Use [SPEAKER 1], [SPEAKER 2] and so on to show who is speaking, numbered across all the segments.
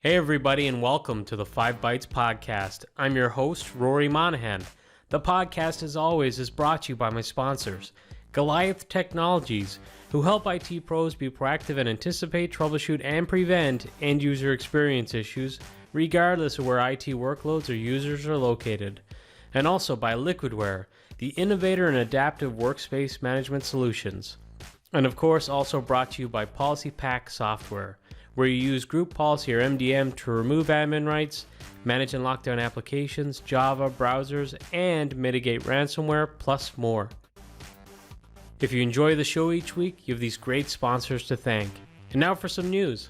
[SPEAKER 1] Hey everybody, and welcome to the 5 Bytes Podcast. I'm your host, Rory Monahan. The podcast, as always, is brought to you by my sponsors, Goliath Technologies, who help IT pros be proactive and anticipate, troubleshoot, and prevent end-user experience issues, regardless of where IT workloads or users are located. And also by Liquidware, the innovator in adaptive workspace management solutions. And of course, also brought to you by PolicyPak Software, where you use group policy or MDM to remove admin rights, manage and lock down applications, Java, browsers, and mitigate ransomware, plus more. If you enjoy the show each week, you have these great sponsors to thank. And now for some news.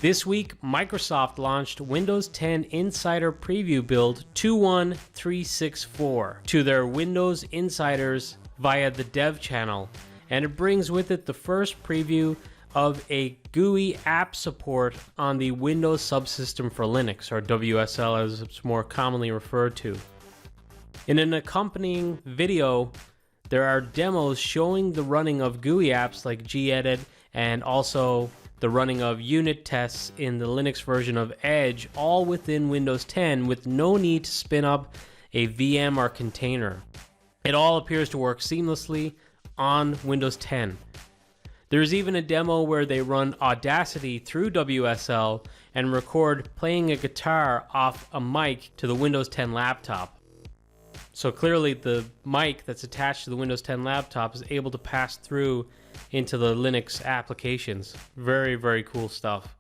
[SPEAKER 1] This week, Microsoft launched Windows 10 Insider Preview Build 21364 to their Windows Insiders via the Dev channel, and it brings with it the first preview of a GUI app support on the Windows Subsystem for Linux, or WSL as it's more commonly referred to. In an accompanying video, there are demos showing the running of GUI apps like gedit and also the running of unit tests in the Linux version of Edge, all within Windows 10 with no need to spin up a VM or container. It all appears to work seamlessly on Windows 10. There's even a demo where they run Audacity through WSL and record playing a guitar off a mic to the Windows 10 laptop. So clearly the mic that's attached to the Windows 10 laptop is able to pass through into the Linux applications. Very, very cool stuff.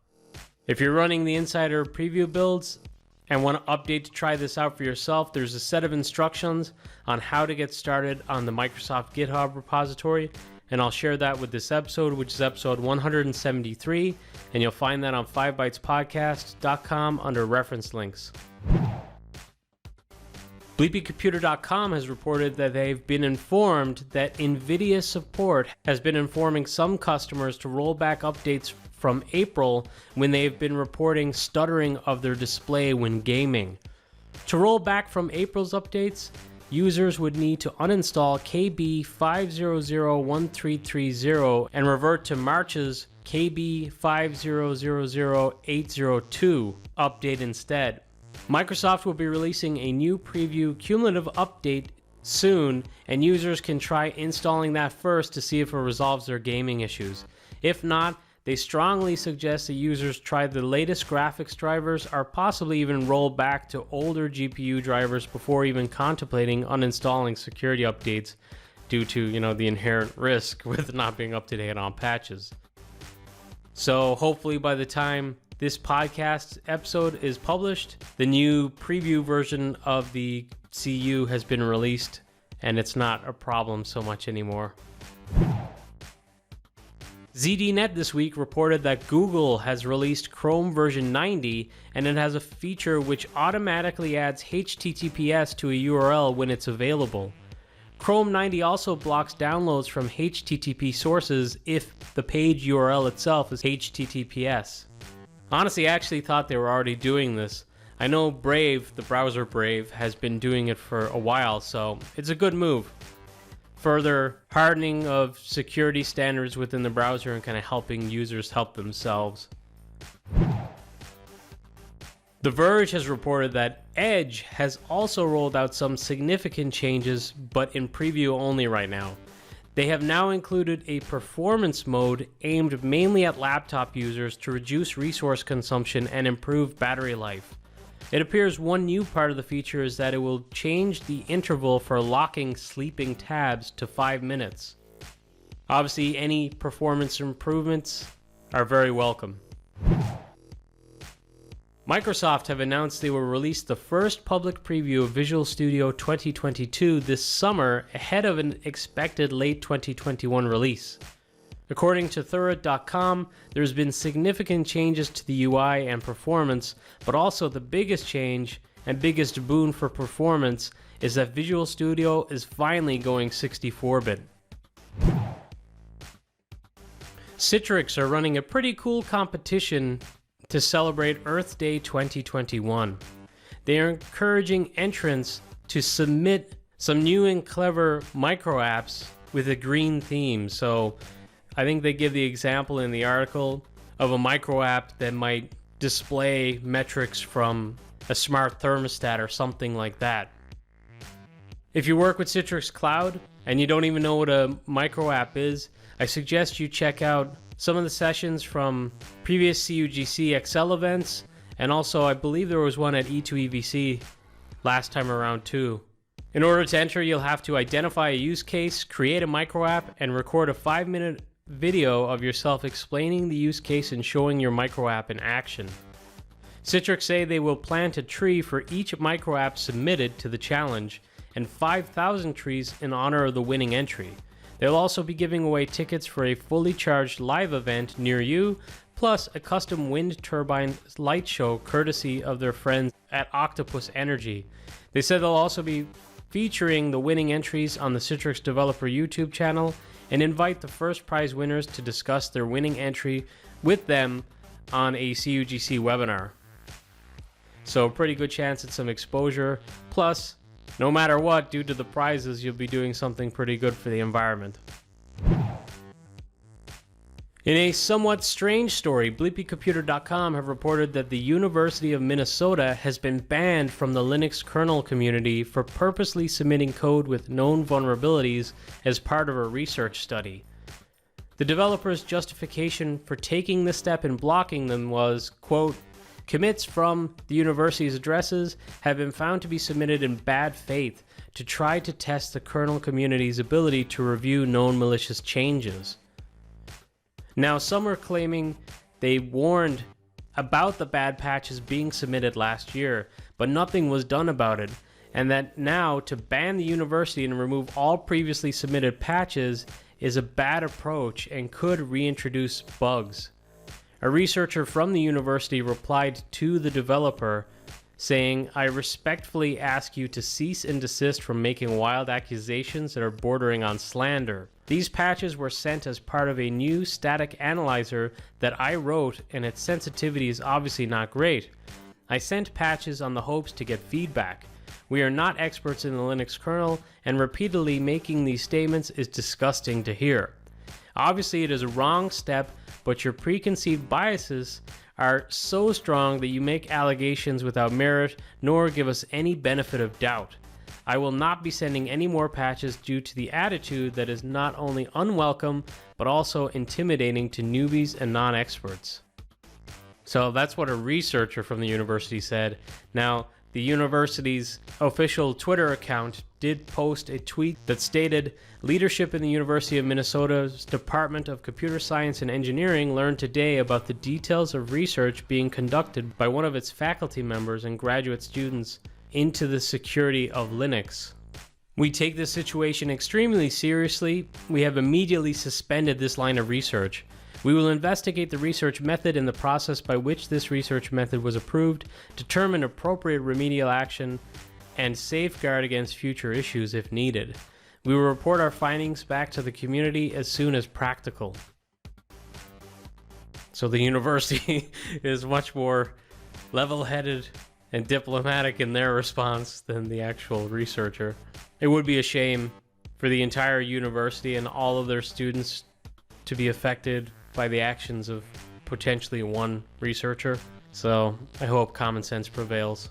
[SPEAKER 1] If you're running the Insider Preview builds and want to update to try this out for yourself, there's a set of instructions on how to get started on the Microsoft GitHub repository, and I'll share that with this episode, which is episode 173, and you'll find that on 5bytespodcast.com under reference links. BleepyComputer.com has reported that they've been informed that NVIDIA support has been informing some customers to roll back updates from April when they've been reporting stuttering of their display when gaming. To roll back from April's updates, users would need to uninstall KB5001330 and revert to March's KB5000802 update instead. Microsoft will be releasing a new preview cumulative update soon, and users can try installing that first to see if it resolves their gaming issues. If not, they strongly suggest that users try the latest graphics drivers or possibly even roll back to older GPU drivers before even contemplating uninstalling security updates due to, the inherent risk with not being up to date on patches. So hopefully by the time this podcast episode is published, the new preview version of the CU has been released and it's not a problem so much anymore. ZDNet this week reported that Google has released Chrome version 90, and it has a feature which automatically adds HTTPS to a URL when it's available. Chrome 90 also blocks downloads from HTTP sources if the page URL itself is HTTPS. Honestly, I actually thought they were already doing this. I know Brave, the browser Brave, has been doing it for a while, so it's a good move. Further hardening of security standards within the browser and kind of helping users help themselves. The Verge has reported that Edge has also rolled out some significant changes, but in preview only right now. They have now included a performance mode aimed mainly at laptop users to reduce resource consumption and improve battery life. It appears one new part of the feature is that it will change the interval for locking sleeping tabs to 5 minutes. Obviously, any performance improvements are very welcome. Microsoft have announced they will release the first public preview of Visual Studio 2022 this summer ahead of an expected late 2021 release. According to Thurrott.com, there's been significant changes to the UI and performance, but also the biggest change and biggest boon for performance is that Visual Studio is finally going 64-bit. Citrix are running a pretty cool competition to celebrate Earth Day 2021. They are encouraging entrants to submit some new and clever microapps with a green theme. So I think they give the example in the article of a microapp that might display metrics from a smart thermostat or something like that. If you work with Citrix Cloud and you don't even know what a microapp is, I suggest you check out some of the sessions from previous CUGC Excel events, and also I believe there was one at E2EVC last time around too. In order to enter, you'll have to identify a use case, create a microapp, and record a 5-minute video of yourself explaining the use case and showing your microapp in action. Citrix say they will plant a tree for each microapp submitted to the challenge, and 5,000 trees in honor of the winning entry. They'll also be giving away tickets for a fully charged live event near you, plus a custom wind turbine light show courtesy of their friends at Octopus Energy. They said they'll also be featuring the winning entries on the Citrix Developer YouTube channel and invite the first prize winners to discuss their winning entry with them on a CUGC webinar. So pretty good chance at some exposure. Plus, no matter what, due to the prizes, you'll be doing something pretty good for the environment. In a somewhat strange story, BleepyComputer.com have reported that the University of Minnesota has been banned from the Linux kernel community for purposely submitting code with known vulnerabilities as part of a research study. The developers' justification for taking this step and blocking them was, quote, "Commits from the university's addresses have been found to be submitted in bad faith to try to test the kernel community's ability to review known malicious changes." Now, some are claiming they warned about the bad patches being submitted last year, but nothing was done about it, and that now to ban the university and remove all previously submitted patches is a bad approach and could reintroduce bugs. A researcher from the university replied to the developer saying, "I respectfully ask you to cease and desist from making wild accusations that are bordering on slander. These patches were sent as part of a new static analyzer that I wrote, and its sensitivity is obviously not great. I sent patches on the hopes to get feedback. We are not experts in the Linux kernel, and repeatedly making these statements is disgusting to hear. Obviously it is a wrong step, but your preconceived biases are so strong that you make allegations without merit nor give us any benefit of doubt. I will not be sending any more patches due to the attitude that is not only unwelcome but also intimidating to newbies and non-experts." So that's what a researcher from the university said. Now, the university's official Twitter account did post a tweet that stated, "Leadership in the University of Minnesota's Department of Computer Science and Engineering learned today about the details of research being conducted by one of its faculty members and graduate students into the security of Linux. We take this situation extremely seriously. We have immediately suspended this line of research. We will investigate the research method and the process by which this research method was approved, determine appropriate remedial action, and safeguard against future issues if needed. We will report our findings back to the community as soon as practical." So the university is much more level-headed and diplomatic in their response than the actual researcher. It would be a shame for the entire university and all of their students to be affected by the actions of potentially one researcher. So I hope common sense prevails.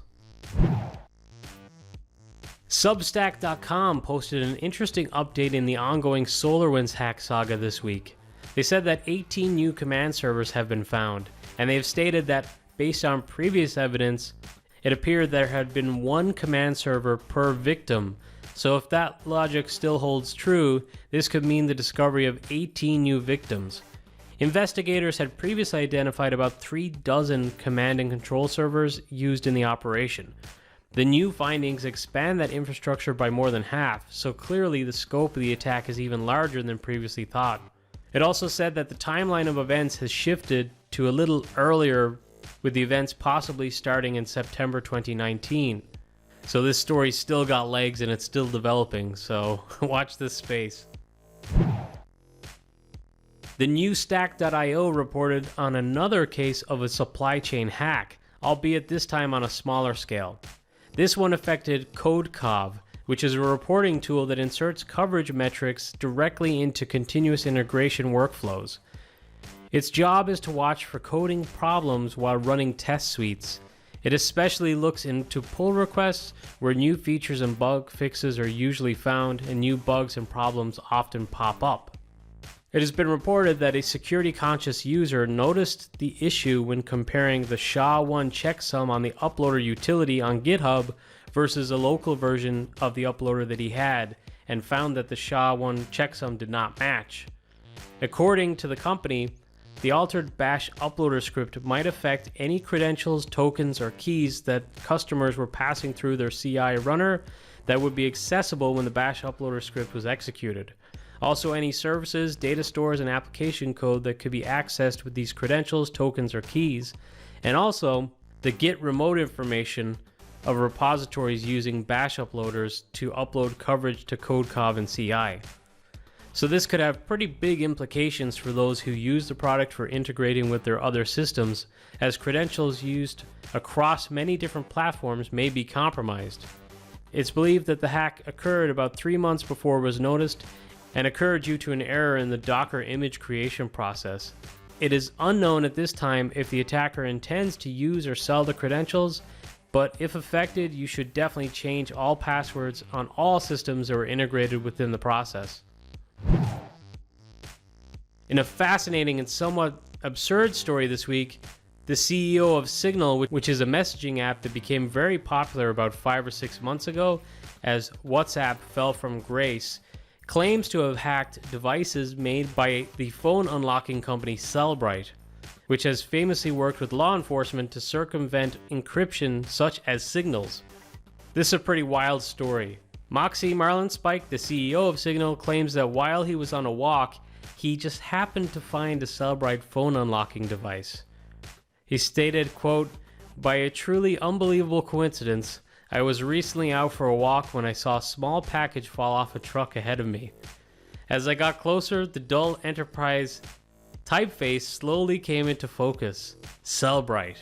[SPEAKER 1] Substack.com posted an interesting update in the ongoing Solarwinds hack saga this week. They said that 18 new command servers have been found, and they've stated that based on previous evidence, it appeared there had been one command server per victim. So if that logic still holds true, this could mean the discovery of 18 new victims. Investigators had previously identified about 36 command and control servers used in the operation. The new findings expand that infrastructure by more than half, so clearly the scope of the attack is even larger than previously thought. It also said that the timeline of events has shifted to a little earlier, with the events possibly starting in September 2019. So this story's still got legs and it's still developing, so watch this space. The new Stack.io reported on another case of a supply chain hack, albeit this time on a smaller scale. This one affected Codecov, which is a reporting tool that inserts coverage metrics directly into continuous integration workflows. Its job is to watch for coding problems while running test suites. It especially looks into pull requests where new features and bug fixes are usually found and new bugs and problems often pop up. It has been reported that a security-conscious user noticed the issue when comparing the SHA-1 checksum on the uploader utility on GitHub versus a local version of the uploader that he had, and found that the SHA-1 checksum did not match. According to the company, the altered bash uploader script might affect any credentials, tokens, or keys that customers were passing through their CI runner that would be accessible when the bash uploader script was executed. Also, any services, data stores, and application code that could be accessed with these credentials, tokens, or keys. And also, the Git remote information of repositories using bash uploaders to upload coverage to Codecov and CI. So this could have pretty big implications for those who use the product for integrating with their other systems, as credentials used across many different platforms may be compromised. It's believed that the hack occurred about 3 months before it was noticed, and occurred due to an error in the Docker image creation process. It is unknown at this time if the attacker intends to use or sell the credentials, but if affected, you should definitely change all passwords on all systems that were integrated within the process. In a fascinating and somewhat absurd story this week, the CEO of Signal, which is a messaging app that became very popular about 5 or 6 months ago as WhatsApp fell from grace, claims to have hacked devices made by the phone unlocking company Cellebrite, which has famously worked with law enforcement to circumvent encryption such as signals. This is a pretty wild story. Moxie Marlinspike, the CEO of Signal, claims that while he was on a walk, he just happened to find a Cellebrite phone unlocking device. He stated, quote, "By a truly unbelievable coincidence, I was recently out for a walk when I saw a small package fall off a truck ahead of me. As I got closer, the dull Enterprise typeface slowly came into focus. Cellebrite.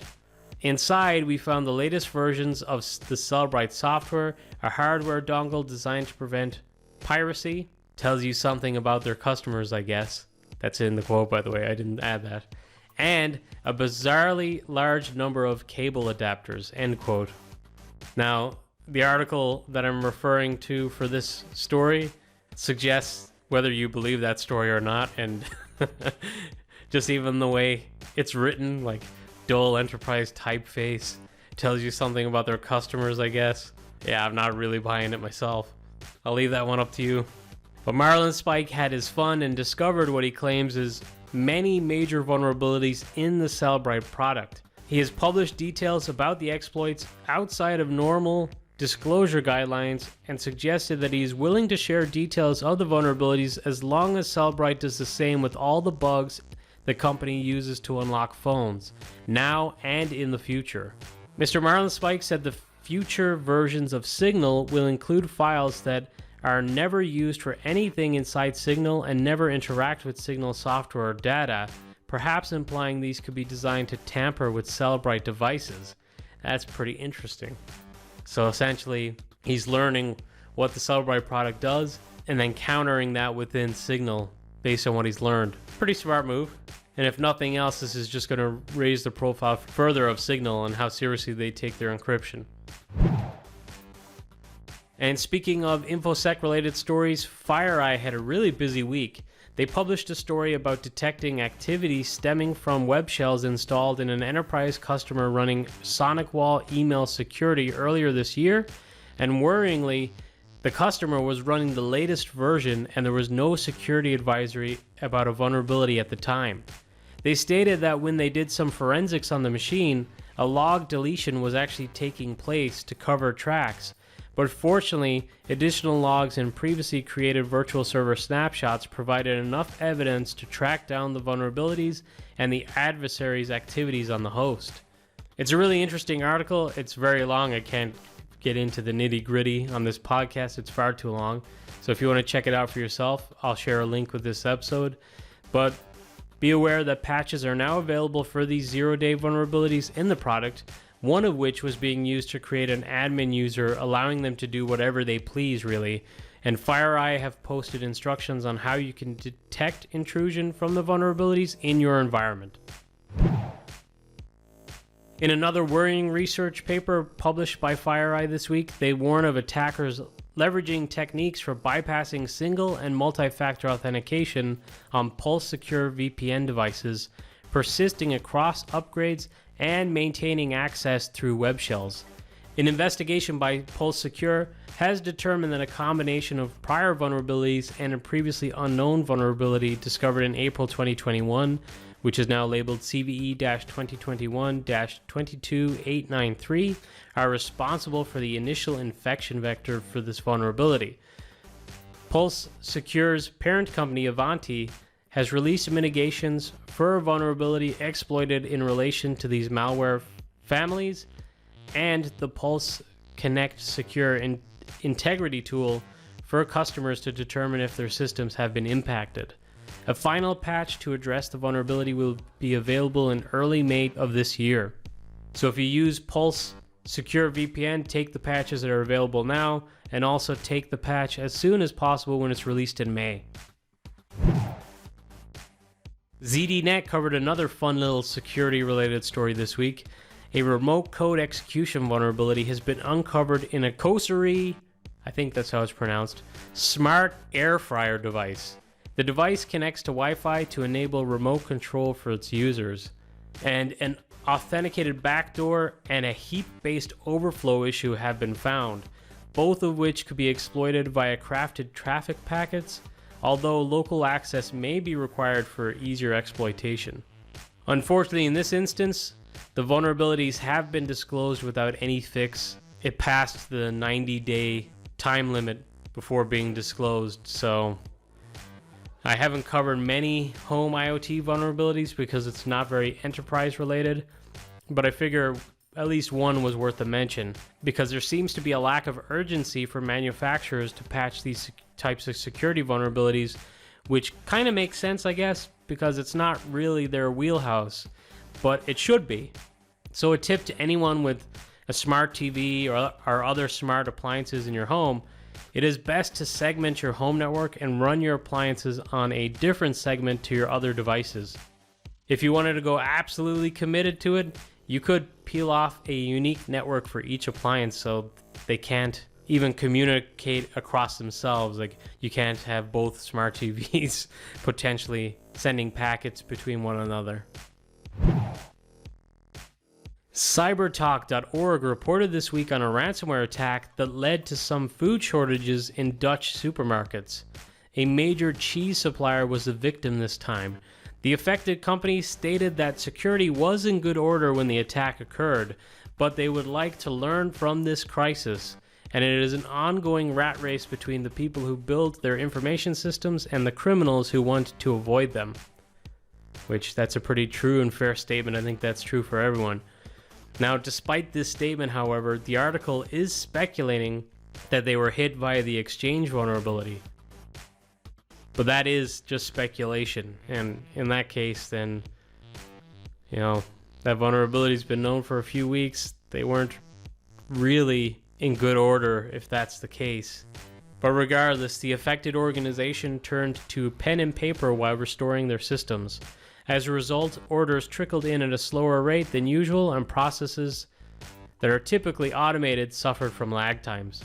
[SPEAKER 1] Inside, we found the latest versions of the Cellebrite software, a hardware dongle designed to prevent piracy." Tells you something about their customers, I guess. That's in the quote, by the way. I didn't add that. "And a bizarrely large number of cable adapters," end quote. Now, the article that I'm referring to for this story suggests whether you believe that story or not, and just even the way it's written, like dull Enterprise typeface, tells you something about their customers, I guess. Yeah, I'm not really buying it myself. I'll leave that one up to you. But Marlinspike had his fun and discovered what he claims is many major vulnerabilities in the Cellebrite product. He has published details about the exploits outside of normal disclosure guidelines and suggested that he is willing to share details of the vulnerabilities as long as Cellebrite does the same with all the bugs the company uses to unlock phones, now and in the future. Mr. Marlinspike said the future versions of Signal will include files that are never used for anything inside Signal and never interact with Signal software or data, perhaps implying these could be designed to tamper with Cellebrite devices. That's pretty interesting. So essentially, he's learning what the Cellebrite product does and then countering that within Signal based on what he's learned. Pretty smart move. And if nothing else, this is just going to raise the profile further of Signal and how seriously they take their encryption. And speaking of InfoSec-related stories, FireEye had a really busy week. They published a story about detecting activity stemming from web shells installed in an enterprise customer running SonicWall email security earlier this year, and worryingly, the customer was running the latest version and there was no security advisory about a vulnerability at the time. They stated that when they did some forensics on the machine, a log deletion was actually taking place to cover tracks. But fortunately, additional logs and previously created virtual server snapshots provided enough evidence to track down the vulnerabilities and the adversary's activities on the host. It's a really interesting article. It's very long. I can't get into the nitty-gritty on this podcast. It's far too long. So if you want to check it out for yourself, I'll share a link with this episode. But be aware that patches are now available for these zero-day vulnerabilities in the product, one of which was being used to create an admin user, allowing them to do whatever they please, really, and FireEye have posted instructions on how you can detect intrusion from the vulnerabilities in your environment. In another worrying research paper published by FireEye this week, they warn of attackers leveraging techniques for bypassing single and multi-factor authentication on Pulse-secure VPN devices, persisting across upgrades, and maintaining access through web shells. An investigation by Pulse Secure has determined that a combination of prior vulnerabilities and a previously unknown vulnerability discovered in April 2021, which is now labeled CVE-2021-22893, are responsible for the initial infection vector for this vulnerability. Pulse Secure's parent company Avanti has released mitigations for a vulnerability exploited in relation to these malware families, and the Pulse Connect Secure integrity tool for customers to determine if their systems have been impacted. A final patch to address the vulnerability will be available in early May of this year. So if you use Pulse Secure VPN, take the patches that are available now, and also take the patch as soon as possible when it's released in May. ZDNet covered another fun little security-related story this week. A remote code execution vulnerability has been uncovered in a Kosari, I think that's how it's pronounced, smart air fryer device. The device connects to Wi-Fi to enable remote control for its users, and an authenticated backdoor and a heap-based overflow issue have been found, both of which could be exploited via crafted traffic packets, although local access may be required for easier exploitation. Unfortunately, in this instance, the vulnerabilities have been disclosed without any fix. It passed the 90-day time limit before being disclosed, so I haven't covered many home IoT vulnerabilities because it's not very enterprise related, but I figure at least one was worth a mention because there seems to be a lack of urgency for manufacturers to patch these types of security vulnerabilities, which kind of makes sense, I guess, because it's not really their wheelhouse, but it should be. So a tip to anyone with a smart TV or other smart appliances in your home: it is best to segment your home network and run your appliances on a different segment to your other devices. If you wanted to go absolutely committed to it, you could peel off a unique network for each appliance so they can't even communicate across themselves. Like, you can't have both smart TVs potentially sending packets between one another. Cybertalk.org reported this week on a ransomware attack that led to some food shortages in Dutch supermarkets. A major cheese supplier was the victim this time. The affected company stated that security was in good order when the attack occurred, but they would like to learn from this crisis, and it is an ongoing rat race between the people who build their information systems and the criminals who want to avoid them. Which, that's a pretty true and fair statement. I think that's true for everyone. Now, despite this statement, however, the article is speculating that they were hit via the Exchange vulnerability. But that is just speculation, and in that case, then, that vulnerability's been known for a few weeks. They weren't really in good order if that's the case. But regardless, the affected organization turned to pen and paper while restoring their systems. As a result, orders trickled in at a slower rate than usual, and processes that are typically automated suffered from lag times.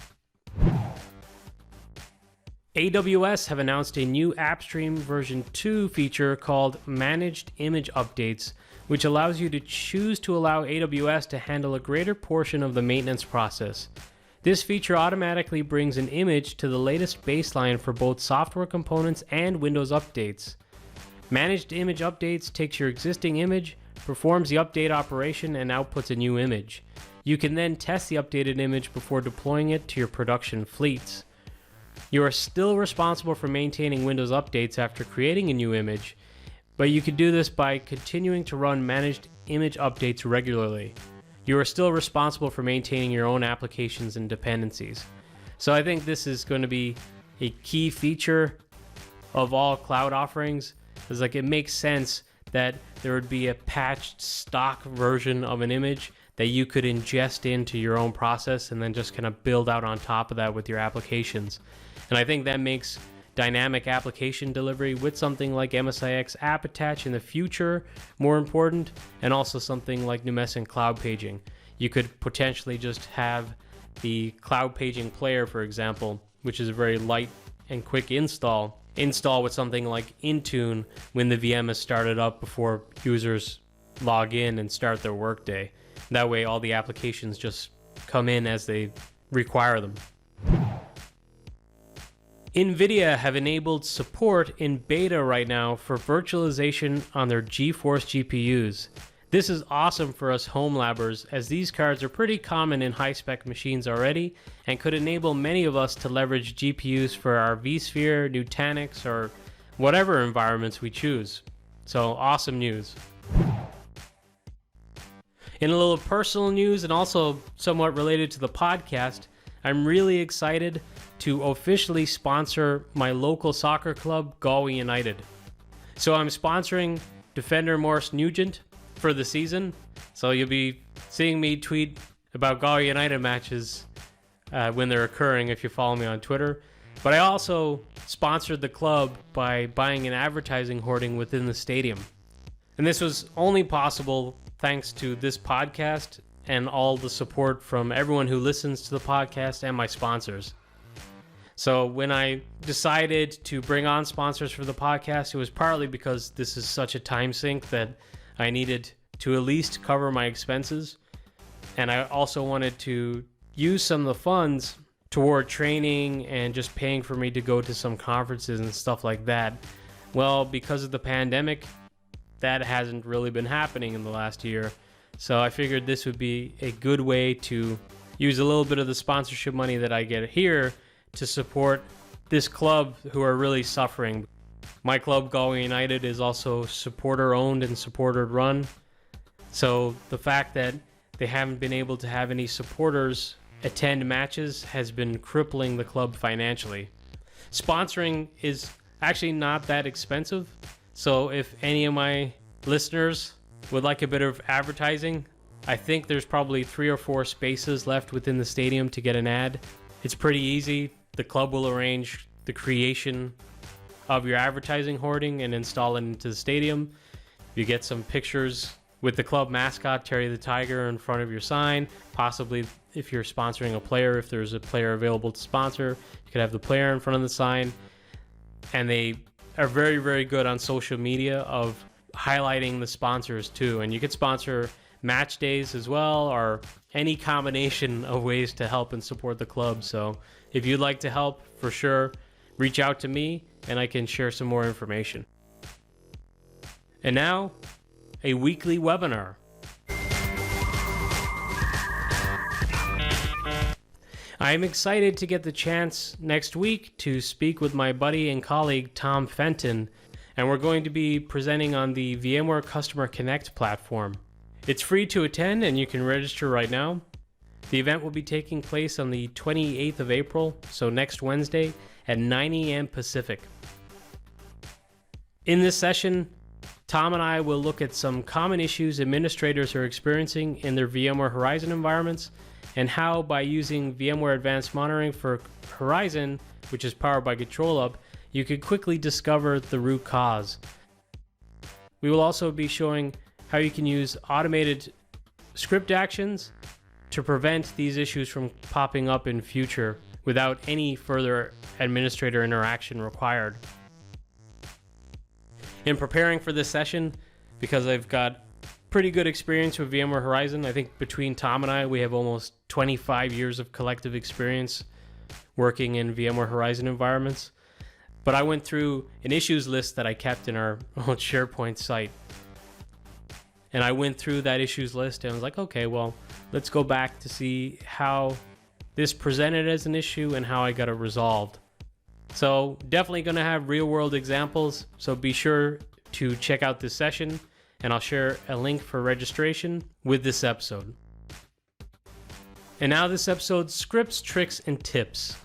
[SPEAKER 1] AWS have announced a new AppStream version 2 feature called Managed Image Updates, which allows you to choose to allow AWS to handle a greater portion of the maintenance process. This feature automatically brings an image to the latest baseline for both software components and Windows updates. Managed Image Updates takes your existing image, performs the update operation, and outputs a new image. You can then test the updated image before deploying it to your production fleets. You are still responsible for maintaining Windows updates after creating a new image, but you can do this by continuing to run Managed Image Updates regularly. You are still responsible for maintaining your own applications and dependencies. So I think this is going to be a key feature of all cloud offerings. It's like, it makes sense that there would be a patched stock version of an image that you could ingest into your own process and then just kind of build out on top of that with your applications. And I think that makes dynamic application delivery with something like MSIX App Attach in the future more important, and also something like Numescent Cloud Paging. You could potentially just have the Cloud Paging player, for example, which is a very light and quick install with something like Intune when the VM is started up before users log in and start their workday. That way all the applications just come in as they require them. NVIDIA have enabled support in beta right now for virtualization on their GeForce GPUs. This is awesome for us home labbers, as these cards are pretty common in high-spec machines already and could enable many of us to leverage GPUs for our vSphere, Nutanix, or whatever environments we choose. So awesome news. In a little personal news and also somewhat related to the podcast, I'm really excited to officially sponsor my local soccer club, Galway United. So I'm sponsoring defender Maurice Nugent for the season. So you'll be seeing me tweet about Galway United matches when they're occurring if you follow me on Twitter. But I also sponsored the club by buying an advertising hoarding within the stadium. And this was only possible thanks to this podcast and all the support from everyone who listens to the podcast and my sponsors. So when I decided to bring on sponsors for the podcast, it was partly because this is such a time sink that I needed to at least cover my expenses. And I also wanted to use some of the funds toward training and just paying for me to go to some conferences and stuff like that. Well, because of the pandemic, that hasn't really been happening in the last year. So I figured this would be a good way to use a little bit of the sponsorship money that I get here to support this club who are really suffering. My club, Galway United, is also supporter owned and supporter run. So the fact that they haven't been able to have any supporters attend matches has been crippling the club financially. Sponsoring is actually not that expensive. So if any of my listeners would like a bit of advertising, I think there's probably 3 or 4 spaces left within the stadium to get an ad. It's pretty easy. The club will arrange the creation of your advertising hoarding and install it into the stadium. You get some pictures with the club mascot, Terry the Tiger, in front of your sign. Possibly if you're sponsoring a player, if there's a player available to sponsor, you could have the player in front of the sign. And they are very, very good on social media of highlighting the sponsors too. And you could sponsor match days as well, or any combination of ways to help and support the club. So if you'd like to help, for sure, reach out to me and I can share some more information. And now, a weekly webinar. I am excited to get the chance next week to speak with my buddy and colleague Tom Fenton, and we're going to be presenting on the VMware Customer Connect platform. It's free to attend and you can register right now. The event will be taking place on the 28th of April, so next Wednesday at 9 a.m. Pacific. In this session, Tom and I will look at some common issues administrators are experiencing in their VMware Horizon environments, and how by using VMware Advanced Monitoring for Horizon, which is powered by ControlUp, you could quickly discover the root cause. We will also be showing how you can use automated script actions to prevent these issues from popping up in future without any further administrator interaction required. In preparing for this session, because I've got pretty good experience with VMware Horizon, I think between Tom and I, we have almost 25 years of collective experience working in VMware Horizon environments. But I went through an issues list that I kept in our old SharePoint site. And I went through that issues list and I was like, okay, well, let's go back to see how this presented as an issue and how I got it resolved. So definitely going to have real world examples. So be sure to check out this session, and I'll share a link for registration with this episode. And now this episode's scripts, tricks, and tips.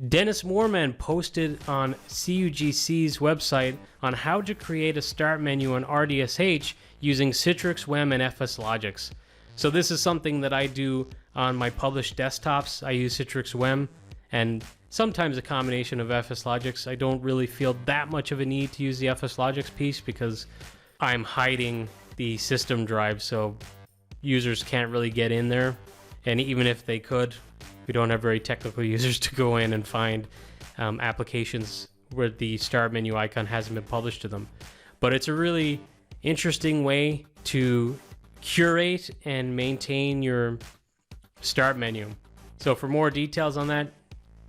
[SPEAKER 1] Dennis Moorman posted on CUGC's website on how to create a start menu on RDSH using Citrix, WEM, and FSLogix. So this is something that I do on my published desktops. I use Citrix, WEM, and sometimes a combination of FSLogix. I don't really feel that much of a need to use the FSLogix piece because I'm hiding the system drive, so users can't really get in there. And even if they could, we don't have very technical users to go in and find applications where the start menu icon hasn't been published to them. But it's a really interesting way to curate and maintain your start menu. So for more details on that,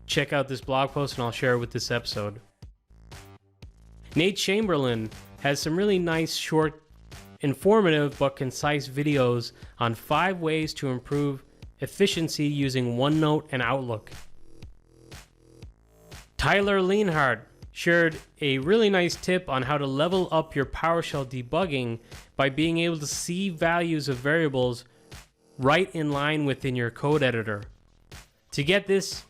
[SPEAKER 1] check out this blog post and I'll share it with this episode. Nate Chamberlain has some really nice, short, informative, but concise videos on 5 ways to improve efficiency using OneNote and Outlook. Tyler Leonhardt shared a really nice tip on how to level up your PowerShell debugging by being able to see values of variables right in line within your code editor. To get this,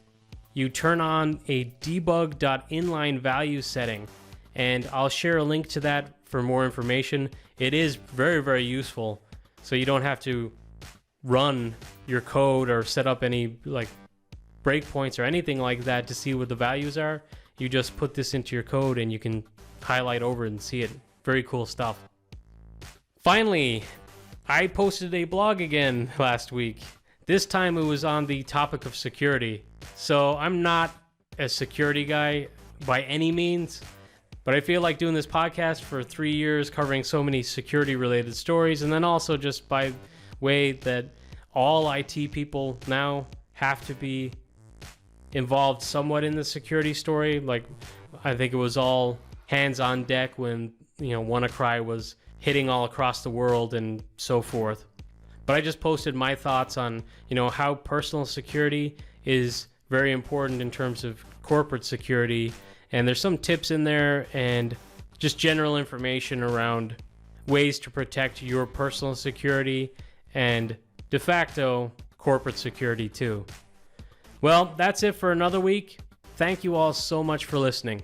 [SPEAKER 1] you turn on a debug.inline value setting, and I'll share a link to that for more information. It is very, very useful, so you don't have to run your code or set up any like breakpoints or anything like that to see what the values are. You just put this into your code and you can highlight over it and see it. Very cool stuff. Finally, I posted a blog again last week. This time it was on the topic of security. So I'm not a security guy by any means, but I feel like doing this podcast for 3 years, covering so many security related stories, and then also just by way that all IT people now have to be involved somewhat in the security story. Like, I think it was all hands on deck when, WannaCry was hitting all across the world and so forth. But I just posted my thoughts on, how personal security is very important in terms of corporate security. And there's some tips in there and just general information around ways to protect your personal security and de facto corporate security too. Well, that's it for another week. Thank you all so much for listening.